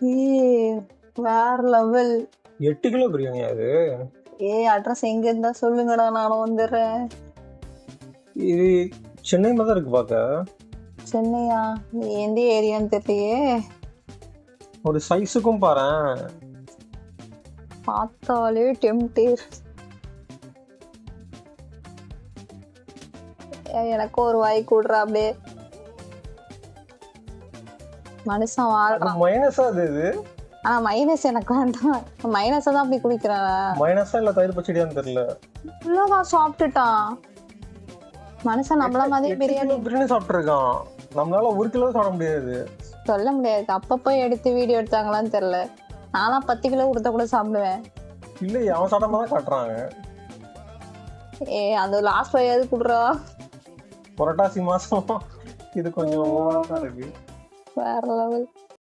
ஏய் வேற level. 8 kilo biryani அது. அட்ரஸ் எங்க இருந்தா சொல்லுங்கடா, நானும் வந்துடுறேன். இது சென்னை மாதிரி இருக்கு பார்க்க. சென்னையா? எந்த ஏரியான்னு தெரியலையே. ஒரு சைஸுக்கும் பாரேன். பார்த்தாலே டெம்டேர். எனக்கு ஒரு வாய் கூடுறா அப்படியே. மனுஷன் வாழ்றான். மைனஸா இது? ஆனா மைனஸ் எனக்கு வேண்டாம். மைனஸா தான் அப்படி குடிக்கிறேன். மைனஸா இல்ல தயிர் பச்சடியான்னு தெரியல. ஃபுல்லாதான் சாப்பிட்டுட்டான் மனுஷன். நம்மள மாதிரி பிரியாணி சாப்பிட்டுருக்கான். நம்மளால 1 கிலோ சாப்பிட முடியாது. சொல்ல முடியாது. அப்பப்போ எடுத்து வீடியோ எடுத்தாங்களான்னு தெரியல. நான்லாம் 10 கிலோ கொடுத்தா கூட சாப்பிடுவேன். இல்ல அவன் சாப்பிடாம தான் காட்டுறாங்க. அந்த லாஸ்ட் வரையாவது குடுறா. புரட்டாசி மாசம் இது கொஞ்சம் ஓவரா தான் இருக்கு. வேற லெவல்.